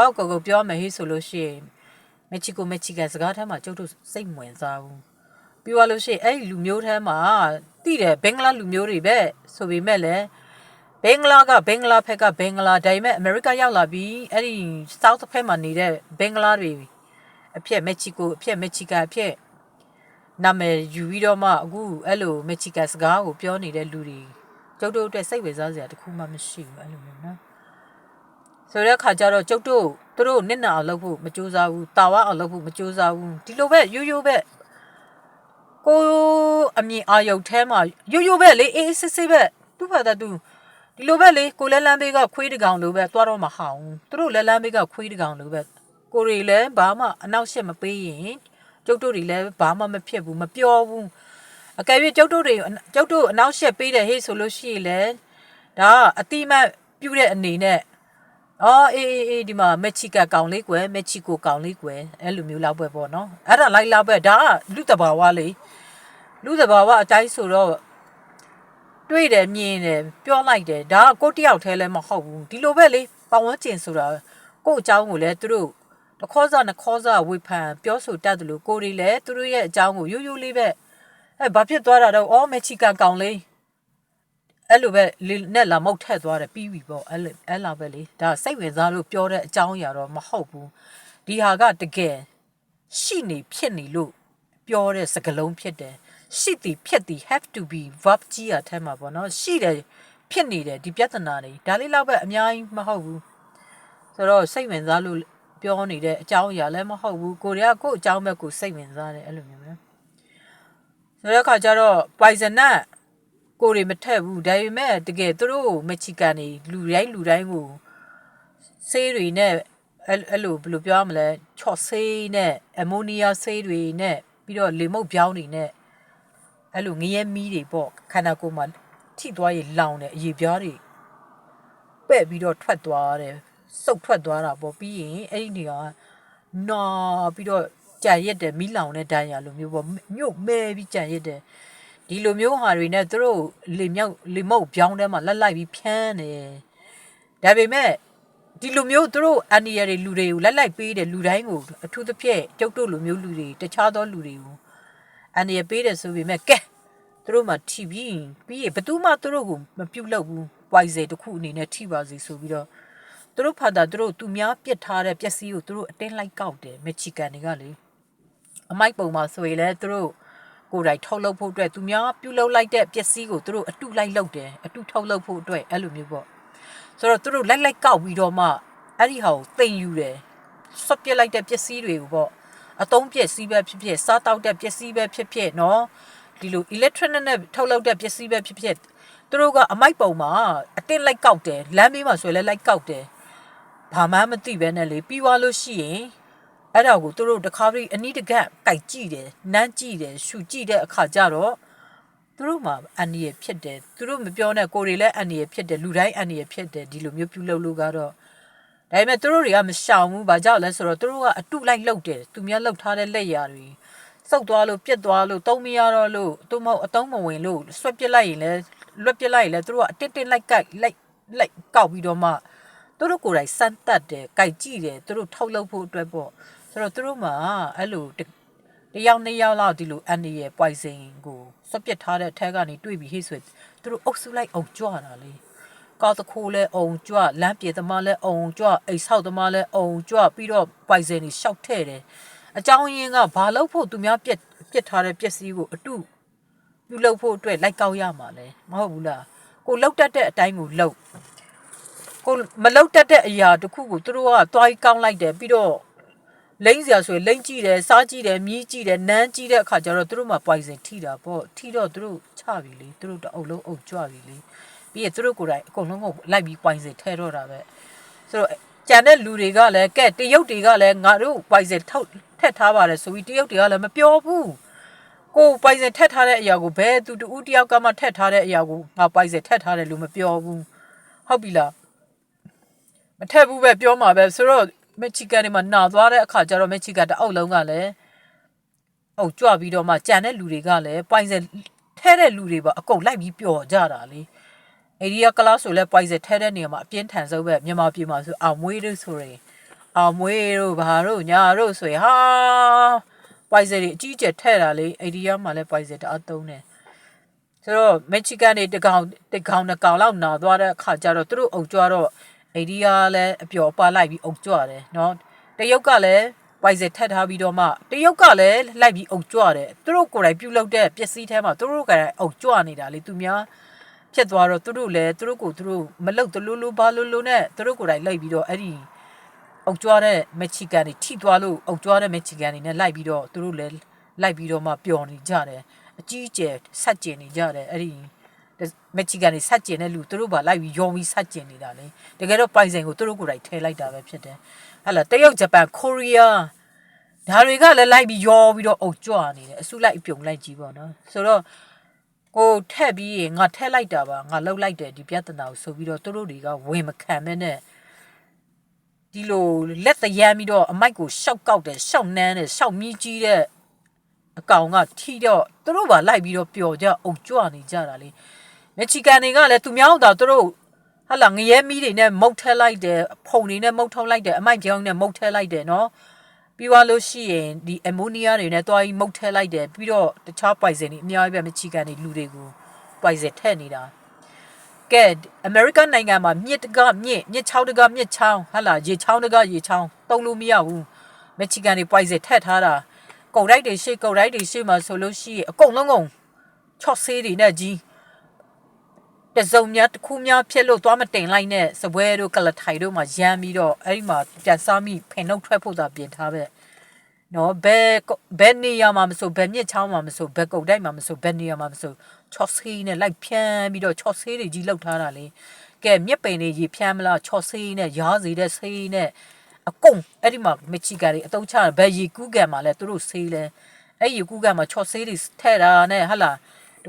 အောက်ကိုပြောမယ်ဟေးဆိုလို့ရှိရင်မက္ကဆီကန်စကားထဲမှာကျုပ်တို့စိတ်ဝင်စားဘူးပြီးသွားလို့ရှိရင်အဲ့ဒီလူမျိုးထဲမှာတိတယ်ဘင်္ဂလားလူမျိုးတွေပဲဆိုပေမဲ့လည်းဘင်္ဂလားဖက်ကဘင်္ဂလားဒါပေမဲ့အမေရိကရောက်လာပြီးအဲ့ဒီ South ဖက်မှာနေတဲ့ဘင်္ဂလားတွေအဖြစ်မက္ကဆီကန်အဖြစ်နာမည်ယူပြီးတော့မှအခုအဲ့လိုမက္ကဆီကန်စကားကိုပြောနေတဲ့လူတွေကျုပ်တို့အတွက်စိတ်ဝင်စားစရာတခုမှမရှိဘူးအဲ့လိုမျိုးနော်ဆိုတဲ့အခါကျတော့ကျုပ်တို့သူတို့နစ်နာအောင်လုပ်ဖို့မကြိုးစားဘူးတာဝအောင်လုပ်ဖို့မကြိုးစားဘူးဒီလိုပဲရိုးပဲကိုအမြင်အာရုံထဲမှာရိုးပဲလေအေးစစ်စစ်ပဲသူ့ဘာသာသူဒီလိုပဲလေကိုလဲလန်းဘေးကခွေးတကောင်လိုပဲသွားတော့မဟောင်းသူတို့လဲလန်းဘေးကခွေးတကောင်လိုပဲကိုရီလည်းဘာမှအနောက်ရှက်မပေးရင်ကျုပ်တို့တွေလည်းဘာမှမဖြစ်ဘူးမပြောဘူးအကယ်၍ကျုပ်တို့အနောက်ရှက်ပေးတယ်ဟေ့ဆိုလို့ရှိရင်လည်းဒါအတိမတ်ပြုတဲ့အနေနဲ့အော်အေးဒီမှာမက္ကဆီကကောင်လေးကွယ်မက္ကဆီကိုကောင်လေးကွယ်အဲ့လိုမျိုးလောက်ပဲပေါ့နော်အဲ့ဒါလိုက်လောက်ပဲဒါကလူတဘာဝလေလူတဘာဝအတိုင်းဆိုတော့တွေ့တယ်မြင်တယ်ပြောလိုက်တယ်ဒါကကိုတယောက်တည်းလည်းမဟုတ်ဘူးဒီလိုပဲလေပတ်ဝန်းကျင်ဆိုတာကို့အကြောင်းကိုလည်းသူတို့တခေါ်စားနှခေါ်စားဝေဖန်ပြောဆိုတတ်တယ်လို့ကိုတွေလည်းသူတို့ရဲ့အကြောင်းကိုရိုးလေးပဲဘာဖြစ်သွားတာတော့အော်မက္ကဆီကန်ကောင်လေးအဲ့လိုပဲနဲ့လာမုတ်ထက်သွားတယ်ပြီးပြီပေါ့အဲ့လောက်ပဲလေဒါစိတ်ဝင်စားလို့ပြောတဲ့အကြောင်းအရာတော့မဟုတ်ဘူးဒီဟာကတကယ်ရှိနေဖြစ်နေလို့ပြောတဲ့စကားလုံးဖြစ်တယ်ရှိသည်ဖြစ်သည် have to be verb ကြီးရထဲမှာပေါ့နော်ရှိတယ်ဖြစ်နေတယ်ဒီပြဿနာတွေဒါလေးလောက်ပဲအများကြီးမဟုတ်ဘူးဆိုတော့စိတ်ဝင်စားလို့ပြောနေတဲ့အကြောင်းအရာလည်းမဟုတ်ဘူးကိုရီးယားကို့အကြောင်းပဲကိုစိတ်ဝင်စားတယ်အဲ့လိုမျိုးပဲဆိုတဲ့အခါကျတော့ poison နဲ့ကိုတွေမထက်ဘူးဒါပေမဲ့တကယ်သူတို့မက္ကဆီကန်တွေလူတိုင်းကိုဆေးတွေနဲ့အဲ့လိုဘယ်လိုပြောရမလဲချော့ဆေးနဲ့အမိုနီယာဆေးတွေနဲ့ပြီးတော့လေမုတ်ပြောင်းတွေနဲ့အဲ့လိုငရဲမီးတွေပေါ့ခန္ဓာကိုယ်မှာထိသွားရင်လောင်တယ်အရေပြားတွေပဲ့ပြီးတော့ထွက်သွားတယ်စုပ်ထွက်သွားတာပေါ့ပြီးရင်အဲ့ဒီနေရာနာပြီးတော့ကြံရက်တယ်မီးလောင်တဲ့ဒဏ်ရာလိုမျိုးပေါ့မြုပ်မဲပြီးကြံရက်တယ်ဒီလိုမျိုးဟာတွေနဲ့သူတို့လေမုတ်ပြောင်းထဲမှာလက်လိုက်ပြီးဖြန်းတယ်ဒါပေမဲ့ဒီလိုမျိုးသူတို့အန်ဒီရတွေလူတွေကိုလက်လိုက်ပေးတယ်လူတိုင်းကိုအထူးသဖြင့်ကျုပ်တို့လိုမျိုးလူတွေတခြားသောလူတွေကိုအန်ဒီရပေးတယ်ဆိုပေမဲ့ကဲသူတို့မှထိပြီးဘယ်သူမှသူတို့ကိုမပြုတ်လောက်ဘူးပွိုင်စေတစ်ခုအနေနဲ့ထိပါစေဆိုပြီးတော့သူတို့ဖတ်တာသူများပြစ်ထားတဲ့ပျက်စီးကိုသူတို့အတင်းလိုက်ကောက်တယ်မက္ကဆီကန်တွေကလေအမိုက်ပုံမှာဆိုရင်လည်းသူတို့ကိုယ်တိုင်ထုတ်လုပ်ဖို့အတွက်သူများပြုလုပ်လိုက်တဲ့ပစ္စည်းကိုသူတို့အတုလိုက်လုပ်တယ်အတုထုတ်လုပ်ဖို့အတွက်အဲ့လိုမျိုးပေါ့ဆိုတော့သူတို့လိုက်ကောက်ပြီးတော့မှအဲ့ဒီဟာကိုသိမ်ယူတယ်ဆွတ်ပစ်လိုက်တဲ့ပစ္စည်းတွေကိုပေါ့အသုံးပစ္စည်းပဲဖြစ်ဖြစ်စားတောက်တဲ့ပစ္စည်းပဲဖြစ်ဖြစ်နော်ဒီလို electronic နဲ့ထုတ်လုပ်တဲ့ပစ္စည်းပဲဖြစ်ဖြစ်သူတို့ကအမိုက်ပုံမှာအတင်းလိုက်ကောက်တယ်လမ်းဘေးမှာဆိုရင်လည်းလိုက်ကောက်တယ်ဘာမှမသိပဲနဲ့လေပြီးသွားလို့ရှိရင်အဲ့ဒါကိုသူတို့တခါပြီးအနီးတကပ်ကြိုက်ကြည့်တယ်နမ်းကြည့်တယ်ရှူကြည့်တဲ့အခါကျတော့သူတို့မှာအန်ဒီရဖြစ်တယ်သူတို့မပြောနဲ့ကိုယ်တွေလည်းအန်ဒီရဖြစ်တယ်လူတိုင်းအန်ဒီရဖြစ်တယ်ဒီလိုမျိုးပြုလုပ်လို့ကတော့ဒါပေမဲ့သူတို့တွေကမရှောင်ဘူးဘာကြောင့်လဲဆိုတော့သူတို့ကအတုလိုက်လုပ်တယ်သူများလုပ်ထားတဲ့လက်ရာတွေစုပ်သွားလို့ပြက်သွားလို့တုံးမရတော့လို့သူမဟုတ်အတုံးမဝင်လို့ဆွဲပစ်လိုက်ရင်လည်းလွတ်ပစ်လိုက်ရင်လည်းသူတို့ကအတစ်လိုက်ကောက်ပြီးတော့မှသူတို့ကိုယ်တိုင်စမ်းတက်တယ်ကြိုက်ကြည့်တယ်သူတို့ထုတ်လုပ်ဖို့အတွက်ပေါ့ဆိုတော့သူတို့မှာအဲ့လိုတယောက်နှစ်ယောက်လောက်ဒီလိုအန်ဒီရဲ့ poison ကိုဆွတ်ပစ်ထားတဲ့အထက်ကနေတွေ့ပြီးဟိဆိုသူတို့အုပ်စုလိုက်အောင်ကြွတာလေကောက်တခိုးလဲအောင်ကြွလမ်းပြေသမားလဲအောင်ကြွအိတ်ဆောက်သမားလဲအောင်ကြွပြီးတော့ poison တွေရှောက်ထဲ့တယ်အကြောင်းရင်းကဘာလို့ဖို့သူများပြစ်ထားတဲ့ပစ္စည်းကိုအတုပြုလုပ်ဖို့အတွက်လိုက်ကောက်ရမှာလဲမဟုတ်ဘူးလားကိုလောက်တတ်တဲ့အတိုင်းကိုလောက်ကိုမလောက်တတ်တဲ့အရာတခုကိုသူတို့ကသွားကောင်းလိုက်တယ်ပြီးတော့လိမ့်စရာဆိုရင်လိမ့်ကြည့်တယ်စားကြည့်တယ်မြည်ကြည့်တယ်နမ်းကြည့်တဲ့အခါကျတော့သူတို့မှ poison ထိတာပေါ့ထိတော့သူတို့ချပြီလေသူတို့တအုပ်လုံးအုပ်ကြွပြီလေပြီးရင်သူတို့ကိုယ်တိုင်အကုန်လုံးကိုလိုက်ပြီး poison ထဲတော့တာပဲဆိုတော့ကြံတဲ့လူတွေကလည်းကဲတရုတ်တွေကလည်းငါတို့ poison ထက်ထားပါတယ်ဆိုပြီးတရုတ်တွေကလည်းမပြောဘူးကို poison ထက်ထားတဲ့အရာကိုဘယ်သူတူတယောက်ကမှထက်ထားတဲ့အရာကိုငါ poison ထက်ထားတယ်လို့မပြောဘူးဟုတ်ပြီလားမထက်ဘူးပဲပြောမှာပဲဆိုတော့မက္ကဆီကန်တွေမှာနာသွားတဲ့အခါကျတော့မက္ကဆီကန်တအုပ်လုံးကလည်းအုပ်ကြွပြီးတော့မှကြံတဲ့လူတွေကလည်းပိုင်စင်ထဲတဲ့လူတွေပါအကုန်လိုက်ပြီးပျော်ကြတာလေအေရီယာကလာဆိုလဲပိုင်စင်ထဲတဲ့နေရာမှာအပြင်းထန်ဆုံးပဲမြန်မာပြည်မှာဆိုအောင်မွေးလို့ဆိုရင် အောင်မွေးတို့ဘာတို့ညာတို့ဆိုရင်ဟာပိုက်စတွေအကြီးကျယ်ထဲ့တာလေအိန္ဒိယမှာလည်းပိုက်စတအားသုံးတယ်ဆိုတော့မက္ဆီကန်တွေတကောင်နှစ်ကောင်လောက်နာသွားတဲ့အခါကျတော့သူတို့အုပ်ကြွတော့အိန္ဒိယလည်းအပျော်ပါလိုက်ပြီးအုပ်ကြွတယ်နော်တရုတ်ကလည်းပိုက်စထက်ထားပြီးတော့မှတရုတ်ကလည်းလိုက်ပြီးအုပ်ကြွတယ်သူတို့ကိုယ်တိုင်ပြုတ်လောက်တဲ့ပစ္စည်းထဲမှာသူတို့ကလည်းအုပ်ကြွနေတာလေသူများဖြစ်သွားတော့သူတို့လည်းသူတို့ကိုသူတို့မလုတ်တလူလူဘာလူလူနဲ့သူတို့ကိုယ်တိုင်လိုက်ပြီးတော့အဲ့ဒီအုပ်ကြွတဲ့မက္ဆီကန်တွေထိသွားလို့အုပ်ကြွတဲ့မက္ဆီကန်တွေနဲ့လိုက်ပြီးတော့သူတို့လည်းလိုက်ပြီးတော့မှပျော်နေကြတယ်အကြီးအကျယ်ဆက်ကျင်နေကြတယ်အဲ့ဒီမက္ဆီကန်တွေဆက်ကျင်တဲ့လူသူတို့ပါလိုက်ပြီးယောပြီးဆက်ကျင်နေတာလေတကယ်တော့ပိုင်ဆိုင်ကိုသူတို့ကိုယ်တိုင်ထဲလိုက်တာပဲဖြစ်တယ်ဟဲ့လားတရုတ်ဂျပန်ကိုရီးယားဒါတွေကလည်းလိုက်ပြီးယောပြီးတော့အုပ်ကြွနေတယ်အစုလိုက်အပြုံလိုက်ကြီးပေါ့နော်ဆိုတော့ကိုထက်ပြီးရင်ငါထက်လိုက်တာပါငါလှုပ်လိုက်တယ်ဒီပြဿနာကိုဆိုပြီးတော့သူတို့တွေကဝင်မခံမဲနဲ့ဒီလိုလက်တရမ်းပြီးတော့အမိုက်ကိုရှောက်ကောက်တယ်ရှောက်နှမ်းတယ်ရှောက်မြည်ကြီးတဲ့အကောင်ကထိတော့သူတို့ပါလိုက်ပြီးတော့ပျော်ကြအုပ်ကြွနေကြတာလေမက္ဆီကန်တွေကလည်းသူများတော့သူတို့ဟာလာငရဲမီးတွေနဲ့မုတ်ထဲလိုက်တယ်ဖုန်တွေနဲ့မုတ်ထုံလိုက်တယ်အမိုက်ပြောင်းနဲ့မုတ်ထဲလိုက်တယ်နော်ပြီးသွားလို့ရှိရင်ဒီအမိုနီးယားတွေနဲ့တွားပြီးမုတ်ထဲလိုက်တယ်ပြီးတော့တခြားပိုက်စင်တွေအများကြီးပဲမက္ဆီကန်တွေလူတွေကိုပိုက်စင်ထည့်နေတာကဲအမေရိကန်နိုင်ငံမှာမြစ်တကမြစ်ချောင်းတကမြစ်ချောင်းဟာလာရေချောင်းတကရေချောင်းတုံးလို့မရဘူးမက္ဆီကန်တွေပိုက်စင်ထည့်ထားတာကုတ်တိုက်တွေရှေ့ကုတ်တိုက်တွေရှေ့မှာဆိုလို့ရှိရင်အကုန်လုံးကုန်ချော့ဆေးတွေနဲ့ကြီးတစုံများတစ်ခုများဖြစ်လို့သွားမတင်လိုက်နဲ့စပွဲတို့ကလထိုင်တို့မှာရမ်းပြီးတော့အဲ့ဒီမှာပြန်စားမိဖင်နှုတ်ထွက်ဖို့သာပြင်ထားပဲနော်ဘယ်နေရာမှာမဆိုဘယ်မြစ်ချောင်းမှာမဆိုဘယ်ကုတ်တိုက်မှာမဆိုဘယ်နေရာမှာမဆိုချော့ဆေးနဲ့လိုက်ဖြန်းပြီးတော့ချော့ဆေးတွေကြီးလောက်ထားတာလေကဲမြစ်ပိန်တွေရေဖြန်းမလားချော့ဆေးနဲ့ရားစီတဲ့ဆေးနဲ့အကုန်အဲ့ဒီမှာမက္ဆီကန်တွေအတုံးချဘယ်ရီကူးကန်မှာလဲသူတို့ဆေးလဲအဲ့ရီကူးကန်မှာချော့ဆေးတွေထဲ့တာနဲ့ဟလာတ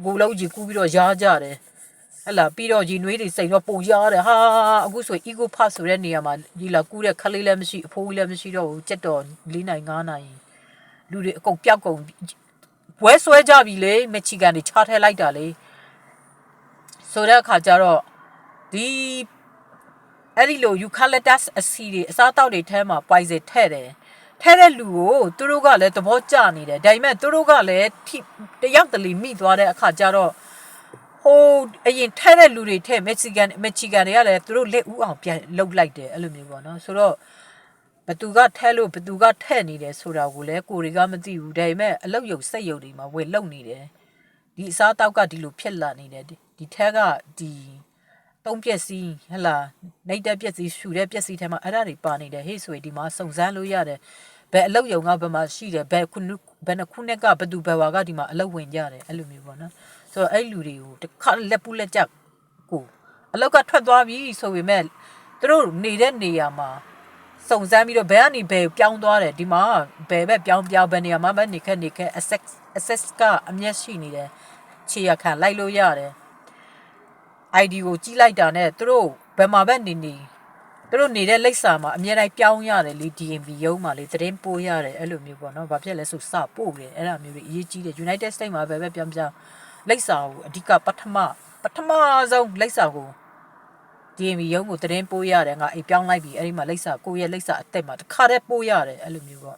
ကူလုံးကြီးကူးပြီးတော့ရားကြတယ်ဟလာပြီးတော့ရီနွေးတွေစိန်တော့ပုံရတယ်ဟာအခုဆို ego pass ဆိုတဲ့နေရာမှာဒီလာကူးတဲ့ခလေးလည်းမရှိအဖိုးကြီးလည်းမရှိတော့ဘူးကြက်တော်4နိုင်5နိုင်လူတွေအကုန်ပျောက်ကုန်ဘွဲဆွဲကြပြီလေမက္ဆီကန်တွေချားထဲလိုက်တာလေဆိုတဲ့အခါကျတော့ဒီအဲ့ဒီလိုယူကာလီတပ်စ်အစီတွေအစားတောက်တွေထဲမှာပိုင်စထဲ့တယ်ထဲတဲ့လူကိုသူတို့ကလည်းသဘောကျနေတယ်ဒါပေမဲ့သူတို့ကလည်းတယောက်တလီမိသွားတဲ့အခါကျတော့ဟိုအရင်ထဲတဲ့လူတွေထဲမက္ဆီကန်တွေကလည်းသူတို့လက်ဦးအောင်ပြန်လှုပ်လိုက်တယ်အဲ့လိုမျိုးပေါ့နော်ဆိုတော့ဘသူကထဲလို့ဘသူကထဲ့နေတယ်ဆိုတာကိုလည်းကိုတွေကမသိဘူးဒါပေမဲ့အလုတ်ယုံစိတ်ယုံတွေမှာဝယ်လုံနေတယ်ဒီအစားတောက်ကဒီလိုဖြစ်လာနေတယ်ဒီထဲကဒီတုံးပြက်စီးဟလာနှိပ်တဲ့ပြက်စီးရှူတဲ့ပြက်စီးထဲမှာအဲ့ဒါတွေပါနေတယ်ဟေ့ဆိုရင်ဒီမှာစုံစမ်းလို့ရတယ်ဘယ်အလုတ်ယုံကဘယ်မှာရှိတယ်ဘယ်နှခုနှစ်ကဘသူဘယ်ဝါကဒီမှာအလုတ်ဝင်ကြတယ်အဲ့လိုမျိုးပေါ့နော်ဆိုတော့အဲ့လူတွေကိုတခါလက်ပူးလက်ကြကိုအလောက်ကထွက်သွားပြီဆိုပေမဲ့သူတို့နေတဲ့နေရာမှာစုံစမ်းပြီးတော့ဘယ်ကနေဘယ်ပြောင်းသွားတယ်ဒီမှာဘယ်ဘက်ပြောင်းဘယ်နေရာမှာပဲနေခက် access ကအမျက်ရှိနေတယ်ခြေရခံလိုက်လို့ရတယ် ID ကိုကြီးလိုက်တာနဲ့သူတို့ဘယ်မှာပဲနေသူတို့နေတဲ့လိပ်စာမှာအမြဲတမ်းပြောင်းရတယ်လေ DMV ရုံးမှာလေသတင်းပို့ရတယ်အဲ့လိုမျိုးပေါ့နော်ဘာဖြစ်လဲဆိုစပို့တယ်အဲ့ဒါမျိုးတွေအရေးကြီးတယ် United States မှာပဲပြောင်းလိပ်စာကိုအဓိကပထမဆုံးလိပ်စာကို DMV ရုံးကိုသတင်းပို့ရတယ်ငါအိမ်ပြောင်းလိုက်ပြီအဲ့ဒီမှာလိပ်စာကိုရဲ့လိပ်စာအသက်မှာတခါတည်းပို့ရတယ်အဲ့လိုမျိုးပေါ့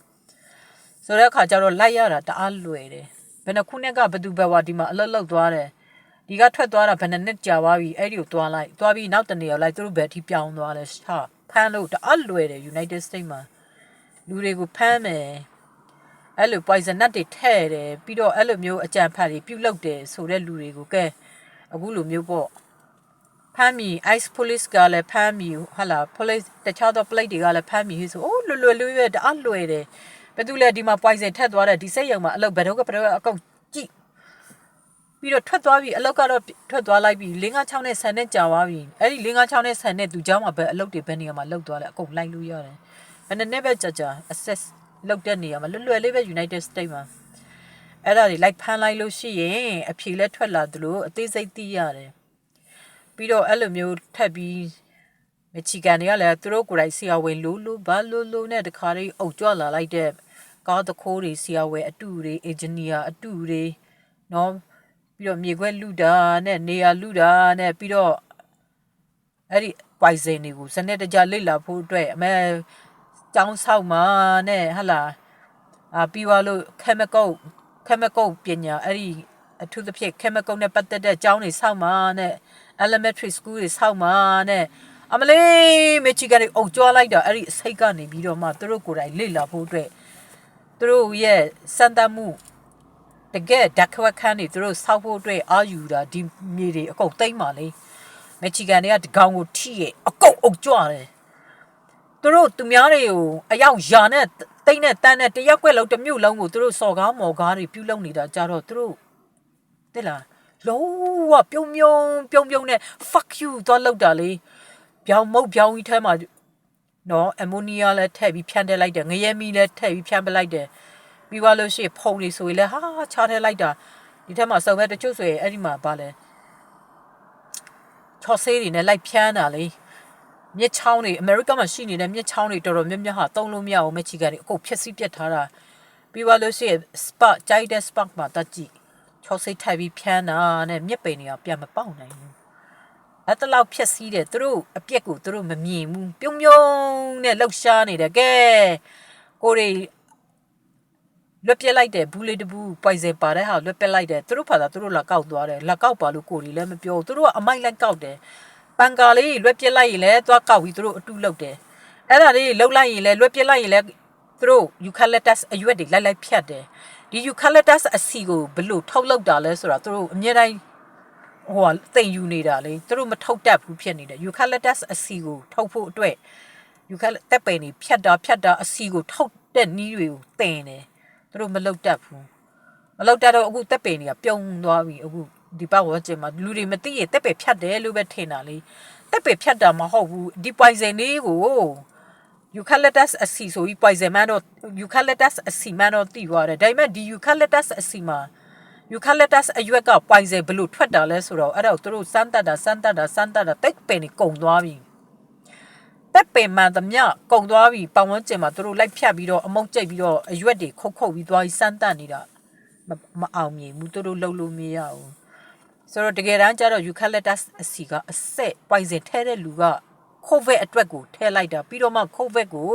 ဆိုတဲ့အခါကျတော့လိုက်ရတာတအားလွယ်တယ်ဘယ်နှခုနှစ်ကဘသူဘဝဒီမှာအလောက်သွားတယ်ဒီကထွက်သွားတာဘယ်နှစ်ကြာသွားပြီအဲ့ဒီကိုသွားပြီးနောက်တနေ့ရောက်လိုက်သူတို့ဘယ်ထိပြောင်းသွားလဲဟာဖမ်းလို့တအားလွယ်တယ် United States မှာလူတွေကိုဖမ်းမယ်အဲ့လို poison nut တွေထဲ့တယ်ပြီးတော့အဲ့လိုမျိုးအကြံဖတ်တွေပြုတ်လုတယ်ဆိုတဲ့လူတွေကိုကဲအခုလိုမျိုးပေါ့ဖမ်းမိ ice police ကလည်းဖမ်းမိဟာလာ police တခြားသော plate တွေကလည်းဖမ်းမိဆိုအိုးလွယ်တအားလွယ်တယ်ဘယ်သူလဲဒီမှာ poison ထက်သွားတဲ့ဒီစိတ်ရုံမှာအလုပ်ဘယ်တော့အကုန်ကြည့်ပြီးတော့ထွက်သွားပြီအလောက်ကတော့ထွက်သွားလိုက်ပြီ6-6နဲ့10နဲ့ကြာသွားပြီအဲ့ဒီ6-6နဲ့10နဲ့သူเจ้าမှာပဲအလုပ်တွေဘယ်နေရာမှာလောက်သွားလဲအကုန်လိုက်လို့ရတယ်ဘယ်နဲ့ပဲကြာ access လောက်တဲ့နေရာမှာလွယ်လေးပဲ United States မှာအဲ့ဒါတွေလိုက်ဖမ်းလိုက်လို့ရှိရင်အဖြေလဲထွက်လာသလိုအသေးစိတ်သိရတယ်ပြီးတော့အဲ့လိုမျိုးထပ်ပြီးမက္ဆီကန်တွေကလည်းသူတို့ကိုယ်တိုင်ဆရာဝန်လိုဘာလိုနဲ့တခါလေးအုပ်ကြွလာလိုက်တဲ့ကားတခိုးတွေဆရာဝန်အတူတွေအင်ဂျင်နီယာအတူတွေနော်ပြီးတော့မြေခွဲလူတာနဲ့နေရာလူတာနဲ့ပြီးတော့အဲ့ဒီ poison တွေကိုစနစ်တကျလိတ်လာဖို့အတွက်အမဲ ကျောင်းဆောက်မှာနဲ့ဟလာပြီးသွားလို့ chemical ပညာအဲ့ဒီအထူးသဖြင့် chemical နဲ့ပတ်သက်တဲ့ကျောင်းတွေဆောက်မှာနဲ့ elementary school တွေဆောက်မှာနဲ့အမလေးမချီကနေအုပ်ကြွားလိုက်တာအဲ့ဒီစိတ်ကနေပြီးတော့မှသူတို့ကိုယ်တိုင်လေ့လာဖို့အတွက်သူတို့ရဲ့စံတမှုတကယ်ဓာတ်ခွက်ခန်းတွေသူတို့ဆောက်ဖို့အတွက်အာယူတာဒီမြေတွေအကုန်သိမ့်ပါလေမချီကန်တွေကဒီကောင်ကိုထိရဲ့အကုန်အုပ်ကြွတယ်သူတို့သူများတွေကိုအယောက်ယာနဲ့တိတ်နဲ့တန်းနဲ့တရက်ွက်လုံးတစ်မြို့လုံးကိုသူတို့စော်ကားမော်ကားတွေပြုတ်လုံနေတာကြတော့သူတို့တဲ့လားလုံးဝပြုံနဲ့ fuck you သွားလောက်တာလေပြောင်းကြီးထဲမှာနော်အမိုနီယာလည်းထည့်ပြီးဖြန်းတက်လိုက်တယ်ငရဲမီလည်းထည့်ပြီးဖြန်းပလိုက်တယ်ပြီးသွားလို့ရှိရင်ဖုံနေဆိုရင်လည်းဟာချားထည့်လိုက်တာဒီထဲမှာစုံမဲ့တချို့ဆိုရင်အဲ့ဒီမှာဗာလဲချော်ဆေးတွေနဲ့လိုက်ဖြန်းတာလေမြစ်ချောင်းတွေအမေရိကန်မှာရှိနေတဲ့မြစ်ချောင်းတွေတော်တော်များများဟာတုံးလို့မရအောင်မက်ချီကန်တွေအကုန်ဖျက်ဆီးပြတ်ထားတာပြီးသွားလို့ရှိရင် spark ကြိုက်တဲ့ spark မှာတက်ကြည့်ချော်ဆေးထိုက်ပြီးဖြန်းတာနဲ့မြစ်ပိန်တွေကပြန်မပေါက်နိုင်ဘူးအဲ့တလောက်ဖျက်ဆီးတယ်သူတို့အပြက်ကိုသူတို့မမြင်ဘူးပြုံနဲ့လှုပ်ရှားနေတယ်ကဲကိုတွေလွတ်ပြက်လိုက်တယ်ဘူးလေးတဘူးပိုင်စင်ပါတဲ့ဟာလွတ်ပြက်လိုက်တယ်သူတို့ဖာသာသူတို့လာကောက်သွားတယ်လာကောက်ပါလို့ကိုတွေလည်းမပြောသူတို့ကအမိုက်လိုက်ကောက်တယ်ပန်ကာလေးလွတ်ပြက်လိုက်ရင်လည်းသွားကောက်ပြီးသူတို့အတူလုပ်တယ်အဲ့ဒါလေးလှုပ်လိုက်ရင်လည်းလွတ်ပြက်လိုက်ရင်လည်းသူတို့ eucalyptus အရွက်တွေလိုက်ဖြတ်တယ်ဒီ eucalyptus အစီကိုဘလို့ထုတ်လုပ်တာလဲဆိုတာသူတို့အမြဲတမ်းဟိုတိမ်ယူနေတာလေသူတို့မထုတ်တတ်ဘူးဖြစ်နေတယ် eucalyptus အစီကိုထုတ်ဖို့အတွက် eucalyptus ပင်တွေဖြတ်တာအစီကိုထုတ်တဲ့နီးတွေကိုတင်တယ်သူတို့မလုပ်တတ်ဘူးမလုပ်တတ်တော့အခုတက်ပင်တွေကပြုံသွားပြီအခုဒီပတ်ဝန်းကျင်မှာလူတွေမသိရင်တက်ပင်ဖြတ်တယ်လို့ပဲထင်တာလေတက်ပင်ဖြတ်တာမဟုတ်ဘူးဒီ poison လေးကို eucalyptus အစီဆိုပြီး poison မှတော့ eucalyptus အစီမှတော့တိသွားတယ်ဒါပေမဲ့ဒီ eucalyptus အစီမှာ eucalyptus အရွက်က poison ဘလို့ထွက်တာလဲဆိုတော့အဲ့ဒါကိုသူတို့စမ်းတတ်တာတက်ပင်တွေကုန်သွားပြီတက်ပင်မှန်သမျှကုန်သွားပြီပတ်ဝန်းကျင်မှာသူတို့လိုက်ဖြတ်ပြီးတော့အမုတ်ကျိတ်ပြီးတော့အရွက်တွေခုတ်ပြီးသွားပြီးစမ်းတတ်နေတာမအောင်မြင်ဘူးသူတို့လှုပ်လို့မရဘူးဆိုတော့တကယ်တမ်းကျတော့ eucalyptus အစီကအဆက် poison ထဲတဲ့လူက COVID အတွက်ကိုထည့်လိုက်တာပြီးတော့မှ COVID ကို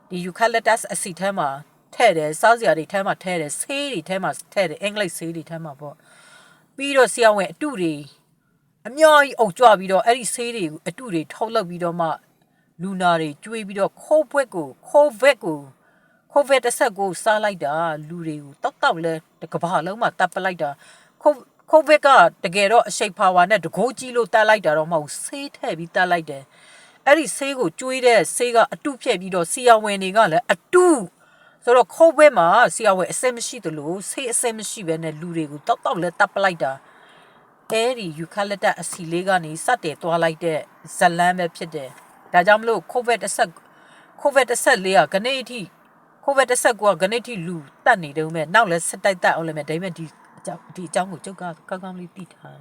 ဒီ eucalyptus အစီထဲမှာထည့်တယ်စားစရာတွေထဲမှာထည့်တယ်ဆေးတွေထဲမှာထည့်တယ်အင်္ဂလိပ်ဆေးတွေထဲမှာပေါ့ပြီးတော့ဆရာဝန်အတုတွေအများကြီးအုပ်ကြွပြီးတော့အဲ့ဒီဆေးတွေအတုတွေထုတ်လုပ်ပြီးတော့မှလူနာတွေကျွေးပြီးတော့ COVID တစ်ဆက်ကိုစားလိုက်တာလူတွေကိုတောက်လဲကဘာလုံးမှာတပ်ပလိုက်တာCOVID ကတကယ်တော့အရှိန်ပါဝါနဲ့တကိုးကြီးလို့တက်လိုက်တာတော့မဟုတ်ဆေးထည့်ပြီးတက်လိုက်တယ်အဲ့ဒီဆေးကိုကျွေးတဲ့ဆေးကအတုဖြည့်ပြီးတော့ဆရာဝန်တွေကလည်းအတုဆိုတော့ COVID မှာဆရာဝန်အစစ်မရှိသလိုဆေးအစစ်မရှိဘဲနဲ့လူတွေကိုတောက်လဲတပ်ပလိုက်တာအဲ့ဒီ eucalyptus အစီလေးကနေစတဲ့သွားလိုက်တဲ့ဇလန်းပဲဖြစ်တယ်ဒါကြောင့်မလို့ COVID တစ်ဆက်လေးကကနေအထိ COVID တစ်ဆက်ကကနေအထိလူတတ်နေတုံးမဲ့နောက်လဲစစ်တိုက်အောင်လဲမဲ့ဒါပေမဲ့ဒီအကြောင်းကိုကျုပ်ကကောင်းကောင်းလေးသိထား